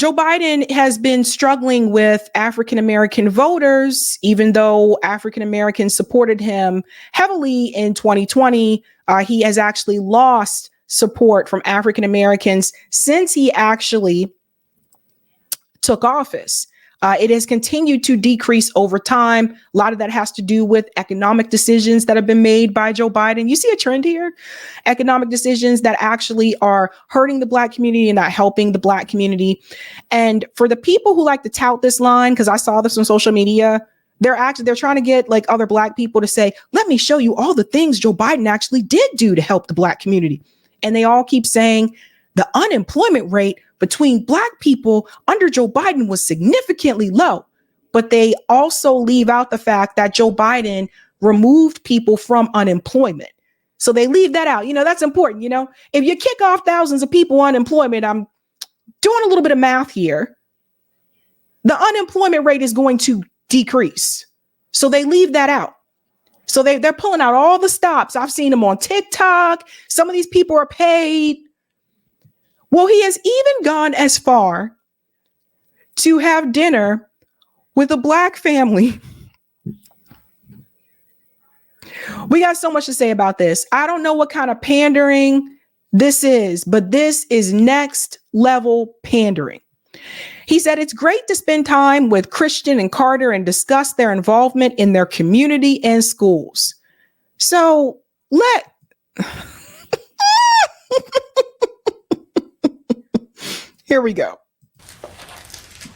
Joe Biden has been struggling with African-American voters, even though African-Americans supported him heavily in 2020. He has actually lost support from African-Americans since he actually took office. It has continued to decrease over time. A lot of that has to do with economic decisions that have been made by Joe Biden. You see a trend here? Economic decisions that actually are hurting the Black community and not helping the Black community. And for the people who like to tout this line, because I saw this on social media, they're trying to get like other Black people to say, let me show you all the things Joe Biden actually did do to help the Black community. And they all keep saying the unemployment rate between Black people under Joe Biden was significantly low. But they also leave out the fact that Joe Biden removed people from unemployment. So they leave that out. That's important. If you kick off thousands of people unemployment, I'm doing a little bit of math here. The unemployment rate is going to decrease. So they leave that out. So they're pulling out all the stops. I've seen them on TikTok. Some of these people are paid. Well, he has even gone as far to have dinner with a Black family. We got so much to say about this. I don't know what kind of pandering this is, but this is next level pandering. He said it's great to spend time with Christian and Carter and discuss their involvement in their community and schools. So here we go.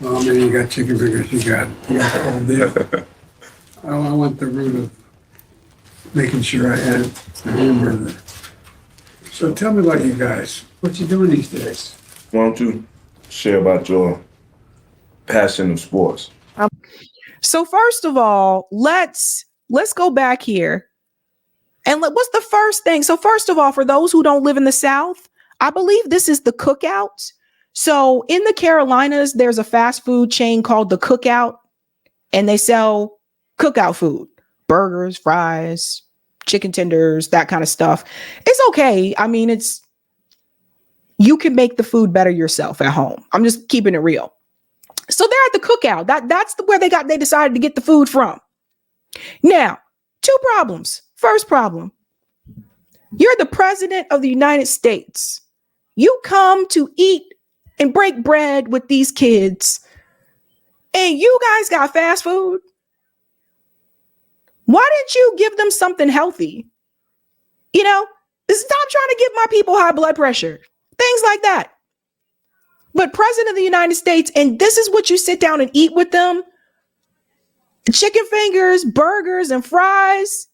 Well, man, you got chicken fingers, you got all this. I want the root of making sure I had the hamburger. So tell me about you guys. What you doing these days? Why don't you share about your passion of sports? So first of all, let's go back here. And what's the first thing? So first of all, for those who don't live in the South, I believe this is the Cookout. So in the Carolinas, there's a fast food chain called the Cookout, and they sell cookout food, burgers, fries, chicken tenders, that kind of stuff. It's okay. I mean, you can make the food better yourself at home. I'm just keeping it real. So they're at the Cookout. That's where they decided to get the food from. Now, two problems. First problem, you're the president of the United States. You come to eat and break bread with these kids, and you guys got fast food. Why didn't you give them something healthy? Stop trying to give my people high blood pressure, things like that. But president of the United States, and this is what you sit down and eat with them? Chicken fingers, burgers, and fries?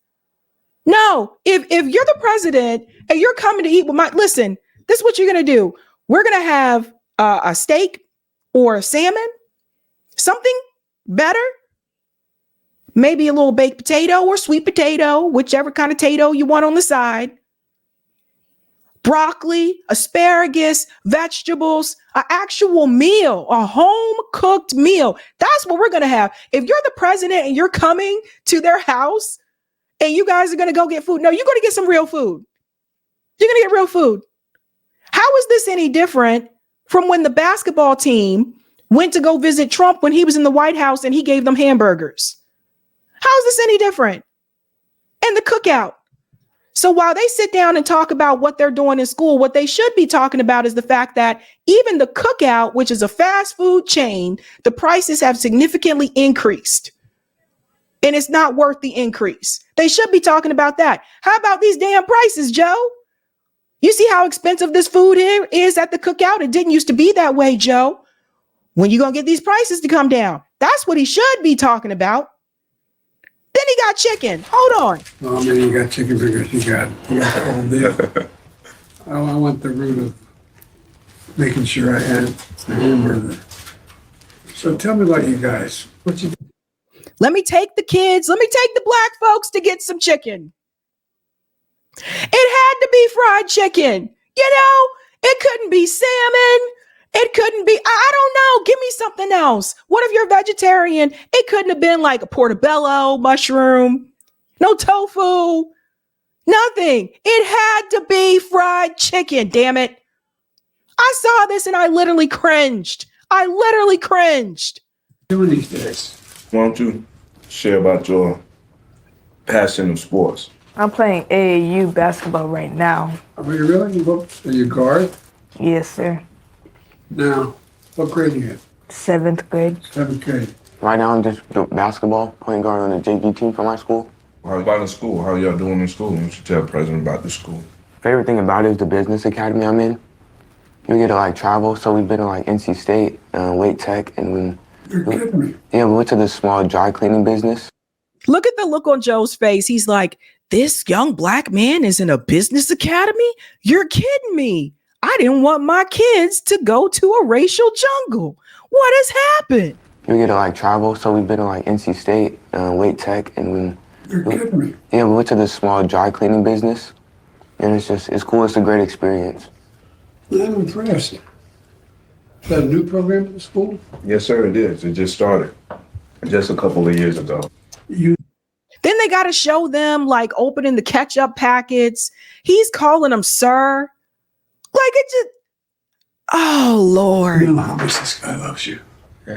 No, if you're the president and you're coming to eat with listen, this is what you're going to do. We're going to have a steak or a salmon, something better. Maybe a little baked potato or sweet potato, whichever kind of potato you want on the side. Broccoli, asparagus, vegetables, an actual meal, a home cooked meal. That's what we're going to have. If you're the president and you're coming to their house and you guys are going to go get food. No, you're going to get some real food. You're going to get real food. How is this any different from when the basketball team went to go visit Trump when he was in the White House and he gave them hamburgers? How is this any different? And the Cookout. So while they sit down and talk about what they're doing in school, what they should be talking about is the fact that even the Cookout, which is a fast food chain, the prices have significantly increased. And it's not worth the increase. They should be talking about that. How about these damn prices, Joe? You see how expensive this food here is at the Cookout? It didn't used to be that way, Joe. When you going to get these prices to come down? That's what he should be talking about. Then he got chicken. Hold on. Oh, man, you got chicken fingers, you got all this. I want the root of making sure I had the hamburger. So tell me about you guys. What you doing? Let me take the Black folks to get some chicken. It had to be fried chicken. It couldn't be salmon. It couldn't be, I don't know. Give me something else. What if you're vegetarian? It couldn't have been like a portobello mushroom. No tofu. Nothing. It had to be fried chicken, damn it. I saw this and I literally cringed. I literally cringed. Doing these days. Why don't you share about your passion of sports? I'm playing AAU basketball right now. Are you really? Are you guard? Yes, sir. Now, what grade are you in? 7th grade. 7th grade. Right now, I'm just doing basketball, playing guard on the JV team for my school. How about in school? How y'all doing in school? You should tell the president about the school. Favorite thing about it is the business academy I'm in. You get to like travel, so we've been to like NC State, Wake Tech, and You're kidding me. we went to this small dry cleaning business. Look at the look on Joe's face. He's like, this young black man is in a business academy? You're kidding me. I didn't want my kids to go to a racial jungle. What has happened? You get to like travel, so we've been to like NC State, Wake Tech, and You're kidding me. we went to this small dry cleaning business. And it's cool, it's a great experience. I'm impressed. Is that a new program at the school? Yes, sir, it is. It just started just a couple of years ago. You Then they got to show them like opening the ketchup packets. He's calling them sir. Like it just, oh Lord. know how much this guy loves you.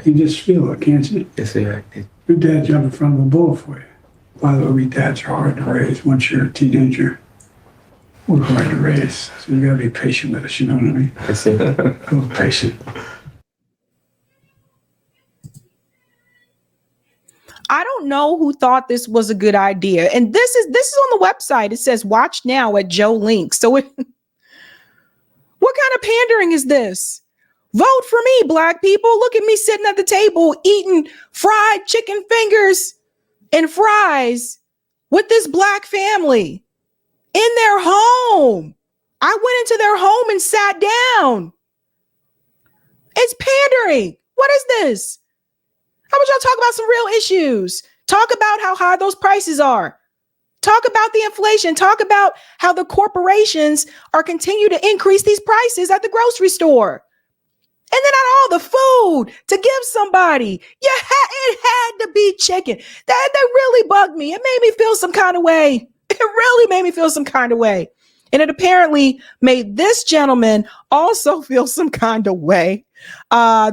You just feel it, can't you? Yes, sir. Your dad jumped in front of a bull for you. By the way, we dads are hard to raise once you're a teenager. We're hard to raise. So you gotta be patient with us, you know what I mean? Yes, sir. A little patient. I don't know who thought this was a good idea. And this is on the website. It says watch now at Joe Link. So what kind of pandering is this? Vote for me, black people. Look at me sitting at the table eating fried chicken fingers and fries with this black family in their home. I went into their home and sat down. It's pandering. What is this? How about y'all talk about some real issues? Talk about how high those prices are. Talk about the inflation. Talk about how the corporations are continue to increase these prices at the grocery store. And then all the food to give somebody. It had to be chicken. That really bugged me. It made me feel some kind of way. It really made me feel some kind of way. And it apparently made this gentleman also feel some kind of way.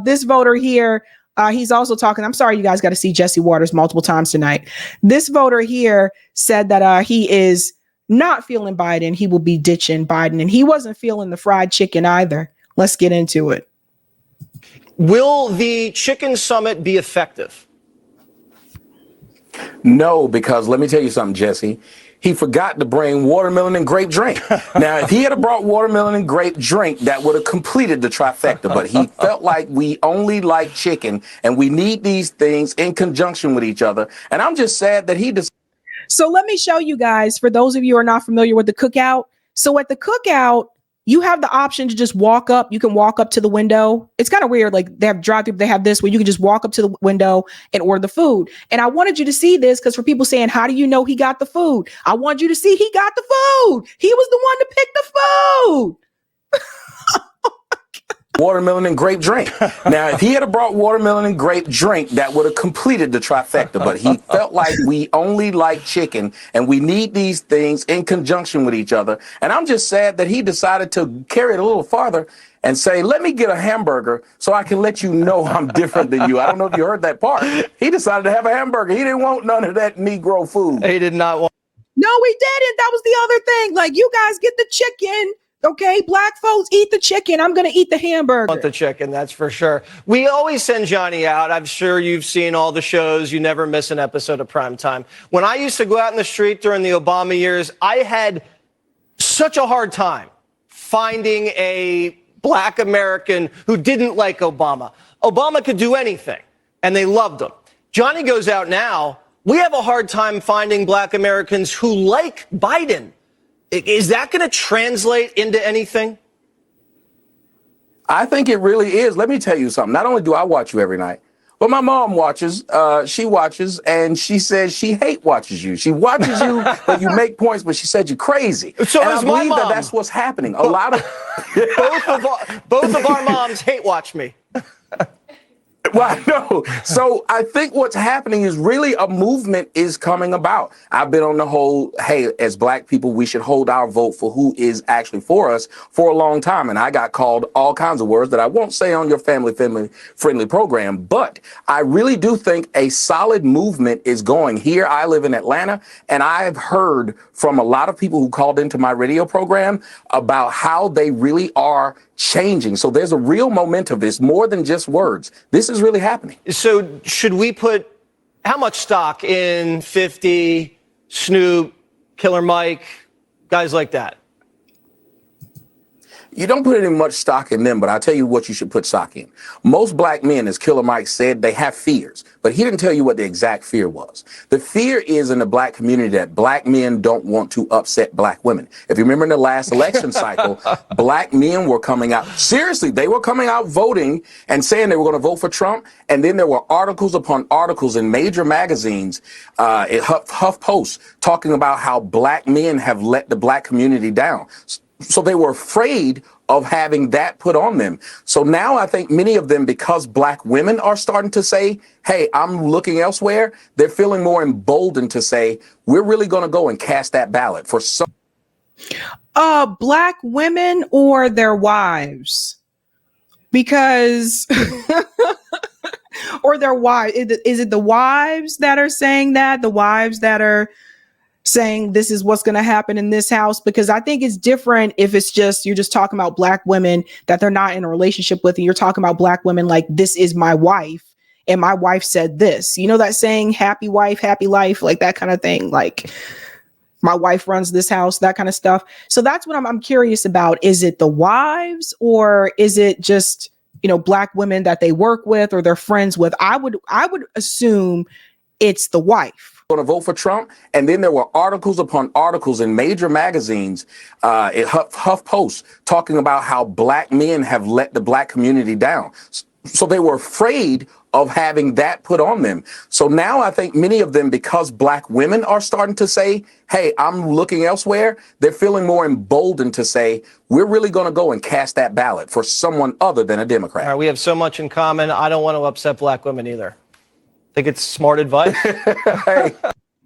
This voter here, he's also talking. I'm sorry, you guys got to see Jesse Waters multiple times tonight. This voter here said that he is not feeling Biden. He will be ditching Biden. And he wasn't feeling the fried chicken either. Let's get into it. Will the chicken summit be effective? No, because let me tell you something, Jesse. He forgot to bring watermelon and grape drink. Now, if he had brought watermelon and grape drink, that would have completed the trifecta. But he felt like we only like chicken and we need these things in conjunction with each other. And I'm just sad that he decided. So let me show you guys, for those of you who are not familiar with the cookout. So at the cookout, you have the option to just walk up. You can walk up to the window. It's kind of weird. Like they have drive-through, they have this where you can just walk up to the window and order the food. And I wanted you to see this because for people saying, how do you know he got the food? I want you to see he got the food. He was the one to pick the food. Watermelon and grape drink. Now, if he had brought watermelon and grape drink, that would have completed the trifecta. But he felt like we only like chicken and we need these things in conjunction with each other. And I'm just sad that he decided to carry it a little farther and say, let me get a hamburger so I can let you know I'm different than you. I don't know if you heard that part. He decided to have a hamburger. He didn't want none of that Negro food. He did not want. No, we didn't. That was the other thing. Like, you guys get the chicken. Okay, black folks eat the chicken. I'm going to eat the hamburger. Want the chicken, that's for sure. We always send Johnny out. I'm sure you've seen all the shows. You never miss an episode of Primetime. When I used to go out in the street during the Obama years, I had such a hard time finding a black American who didn't like Obama. Obama could do anything, and they loved him. Johnny goes out now. We have a hard time finding black Americans who like Biden. Is that going to translate into anything? I think it really is. Let me tell you something. Not only do I watch you every night, but my mom watches. She watches, and she says she watches you. She watches you, but you make points, but she said you're crazy. So and is I my believe mom. that's what's happening. A lot of both of our moms hate watch me. Well, no. So I think what's happening is really a movement is coming about. I've been on the whole, hey, as black people, we should hold our vote for who is actually for us for a long time. And I got called all kinds of words that I won't say on your family-friendly program. But I really do think a solid movement is going here. I live in Atlanta, and I've heard from a lot of people who called into my radio program about how they really are changing. So there's a real momentum. It's more than just words. This is really happening. So should we put how much stock in 50, Snoop, Killer Mike, guys like that? You don't put any much stock in them, but I'll tell you what you should put stock in. Most black men, as Killer Mike said, they have fears, but he didn't tell you what the exact fear was. The fear is in the black community that black men don't want to upset black women. If you remember in the last election cycle, black men were coming out. Seriously, they were coming out voting and saying they were going to vote for Trump. And then there were articles upon articles in major magazines, Huff Post, talking about how black men have let the black community down. So they were afraid of having that put on them. So now I think many of them, because black women are starting to say, hey, I'm looking elsewhere, they're feeling more emboldened to say, we're really going to go and cast that ballot for some. Black women or their wives? Because, or their wives, is it the wives that are saying that? The wives that are saying this is what's going to happen in this house? Because I think it's different if it's just, you're just talking about black women that they're not in a relationship with, and you're talking about black women like, this is my wife and my wife said this, you know, that saying, happy wife, happy life, like that kind of thing. Like, my wife runs this house, that kind of stuff. So that's what I'm curious about. Is it the wives, or is it just, you know, black women that they work with or they're friends with? I would assume it's the wife. Going to vote for Trump. And then there were articles upon articles in major magazines, Huff Post, talking about how black men have let the black community down. So they were afraid of having that put on them. So now I think many of them, because black women are starting to say, hey, I'm looking elsewhere, they're feeling more emboldened to say, we're really going to go and cast that ballot for someone other than a Democrat. All right, we have so much in common. I don't want to upset black women either. Think it's smart advice? Hey.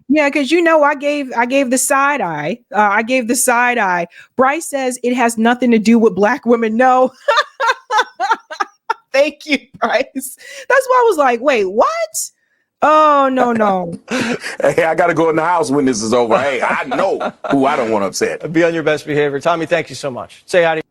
Yeah, because, you know, I gave the side eye. I gave the side eye. Bryce says it has nothing to do with black women. No. Thank you, Bryce. That's why I was like, wait, what? Oh, no. Hey, I got to go in the house when this is over. Hey, I know who I don't want to upset. Be on your best behavior. Tommy, thank you so much. Say hi to you.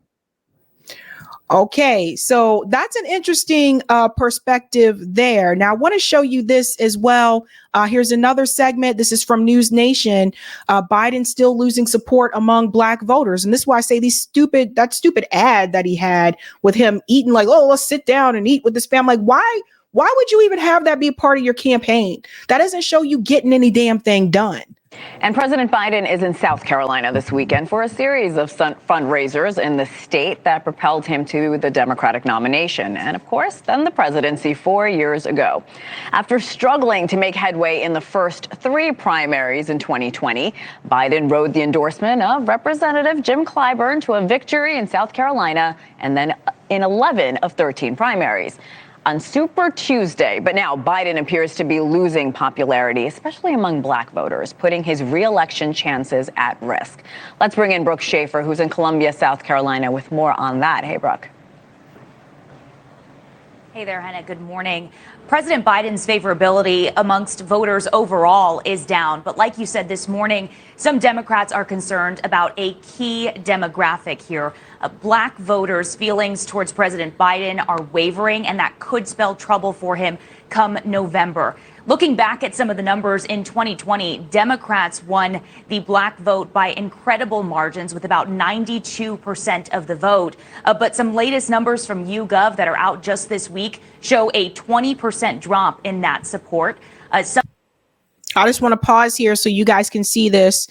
Okay, so that's an interesting perspective there. Now, I want to show you this as well. Here's another segment. This is from News Nation. Biden still losing support among black voters. And this is why I say that stupid ad that he had with him eating, like, oh, let's sit down and eat with this family. Like, why would you even have that be a part of your campaign? That doesn't show you getting any damn thing done. And President Biden is in South Carolina this weekend for a series of fundraisers in the state that propelled him to the Democratic nomination. And of course, then the presidency 4 years ago. After struggling to make headway in the first 3 primaries in 2020, Biden rode the endorsement of Representative Jim Clyburn to a victory in South Carolina and then in 11 of 13 primaries on Super Tuesday. But now Biden appears to be losing popularity, especially among black voters, putting his re-election chances at risk. Let's bring in Brooke Schaefer, who's in Columbia, South Carolina, with more on that. Hey, Brooke. Hey there, Hannah. Good morning. President Biden's favorability amongst voters overall is down. But like you said this morning, some Democrats are concerned about a key demographic here. Black voters' feelings towards President Biden are wavering, and that could spell trouble for him come November. Looking back at some of the numbers in 2020, Democrats won the black vote by incredible margins with about 92% of the vote. But some latest numbers from YouGov that are out just this week show a 20% drop in that support. I just want to pause here so you guys can see this.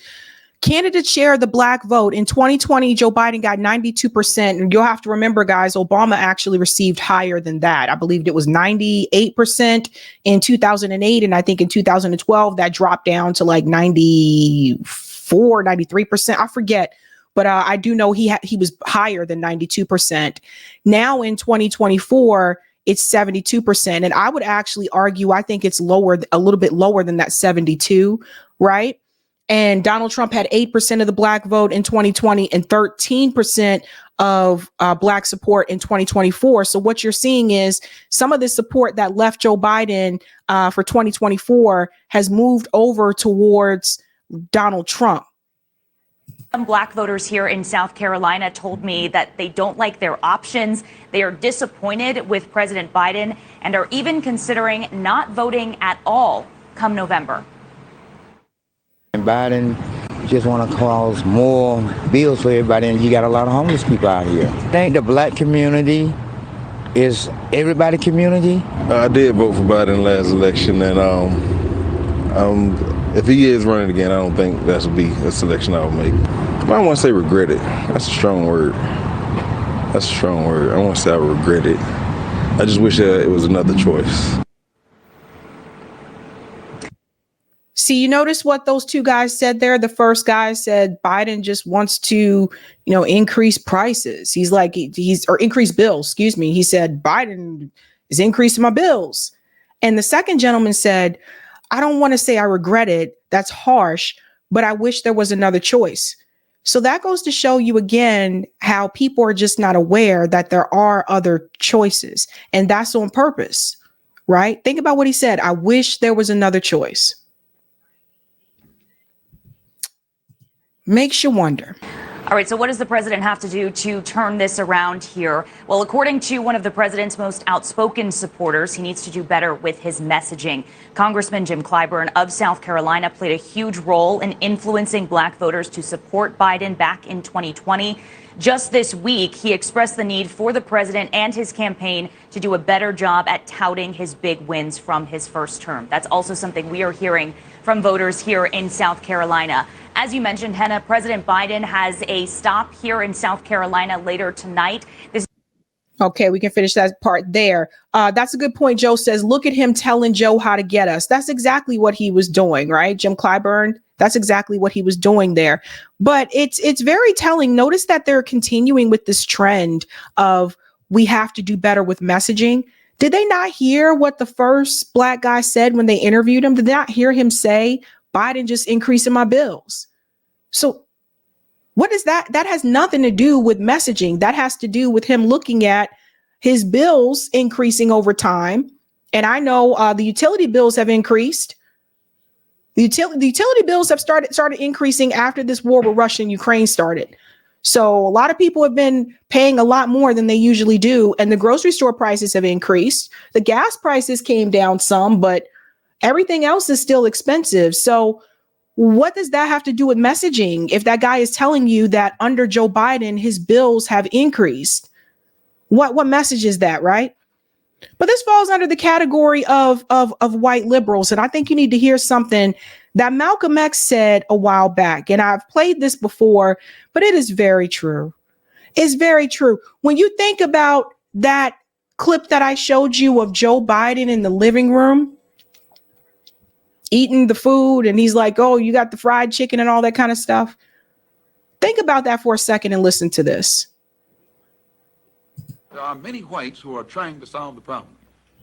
Candidates share the black vote. In 2020, Joe Biden got 92%. And you'll have to remember, guys, Obama actually received higher than that. I believe it was 98% in 2008. And I think in 2012, that dropped down to like 94, 93%. I forget. But I do know he was higher than 92%. Now in 2024, it's 72%. And I would actually argue, I think it's lower, a little bit lower than that 72, right? And Donald Trump had 8% of the black vote in 2020 and 13% of black support in 2024. So what you're seeing is some of the support that left Joe Biden for 2024 has moved over towards Donald Trump. Some black voters here in South Carolina told me that they don't like their options. They are disappointed with President Biden and are even considering not voting at all come November. And Biden just want to cause more bills for everybody, and you got a lot of homeless people out here. I think the black community is everybody community. I did vote for Biden last election, and if he is running again, I don't think that would be a selection I would make. I don't want to say regret it. That's a strong word. I don't want to say I regret it. I just wish that it was another choice. See, you notice what those two guys said there? The first guy said Biden just wants to, increase prices. He's like, or increase bills, excuse me. He said, Biden is increasing my bills. And the second gentleman said, I don't want to say I regret it. That's harsh, but I wish there was another choice. So that goes to show you again how people are just not aware that there are other choices. And that's on purpose, right? Think about what he said. I wish there was another choice. Makes you wonder. All right, so what does the president have to do to turn this around here? Well, according to one of the president's most outspoken supporters, he needs to do better with his messaging. Congressman Jim Clyburn of South Carolina played a huge role in influencing black voters to support Biden back in 2020. Just this week, he expressed the need for the president and his campaign to do a better job at touting his big wins from his first term. That's also something we are hearing from voters here in South Carolina. As you mentioned, Henna, President Biden has a stop here in South Carolina later tonight. Okay, we can finish that part there. That's a good point. Joe says, look at him telling Joe how to get us. That's exactly what he was doing, right? Jim Clyburn, that's exactly what he was doing there. But it's very telling. Notice that they're continuing with this trend of we have to do better with messaging. Did they not hear what the first black guy said when they interviewed him? Did they not hear him say, Biden just increasing my bills? So what is that? That has nothing to do with messaging. That has to do with him looking at his bills increasing over time. And I know the utility bills have increased. The utility bills have started increasing after this war with Russia and Ukraine started. So a lot of people have been paying a lot more than they usually do. And the grocery store prices have increased. The gas prices came down some, but everything else is still expensive. So what does that have to do with messaging? If that guy is telling you that under Joe Biden, his bills have increased, what message is that, right? But this falls under the category of white liberals. And I think you need to hear something that Malcolm X said a while back. And I've played this before, but it is very true. It's very true. When you think about that clip that I showed you of Joe Biden in the living room, eating the food, and he's like, oh, you got the fried chicken and all that kind of stuff. Think about that for a second and listen to this. There are many whites who are trying to solve the problem,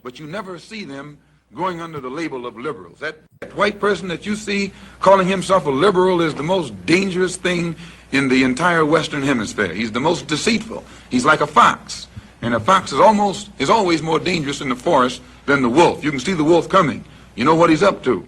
but you never see them going under the label of liberals. That white person that you see calling himself a liberal is the most dangerous thing in the entire Western Hemisphere. He's the most deceitful. He's like a fox, and a fox is always more dangerous in the forest than the wolf. You can see the wolf coming. You know what he's up to.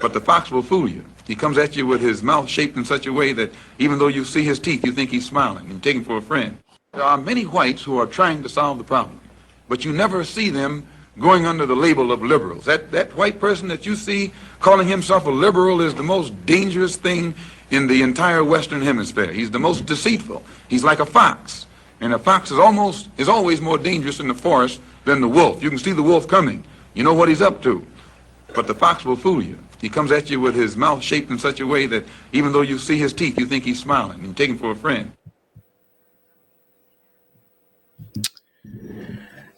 But the fox will fool you. He comes at you with his mouth shaped in such a way that even though you see his teeth, you think he's smiling and you take him for a friend. There are many whites who are trying to solve the problem, but you never see them going under the label of liberals. That white person that you see calling himself a liberal is the most dangerous thing in the entire Western Hemisphere. He's the most deceitful. He's like a fox, and a fox is always more dangerous in the forest than the wolf. You can see the wolf coming. You know what he's up to. But the fox will fool you. He comes at you with his mouth shaped in such a way that even though you see his teeth, you think he's smiling and you take him for a friend.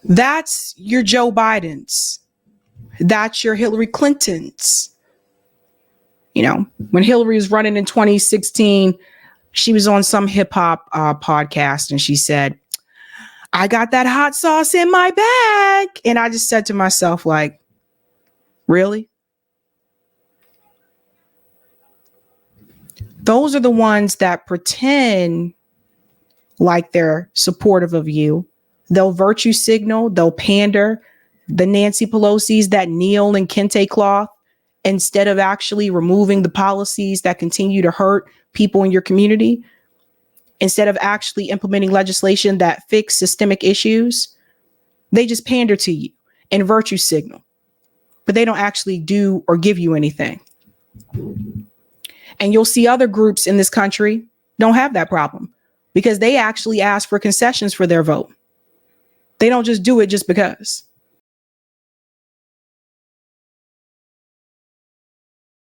That's your Joe Bidens. That's your Hillary Clintons. You know, when Hillary was running in 2016, she was on some hip hop podcast and she said, I got that hot sauce in my bag. And I just said to myself, like, really? Those are the ones that pretend like they're supportive of you. They'll virtue signal, they'll pander. The Nancy Pelosi's that kneel in kente cloth instead of actually removing the policies that continue to hurt people in your community, instead of actually implementing legislation that fix systemic issues. They just pander to you and virtue signal, but they don't actually do or give you anything. And you'll see other groups in this country don't have that problem because they actually ask for concessions for their vote. They don't just do it just because.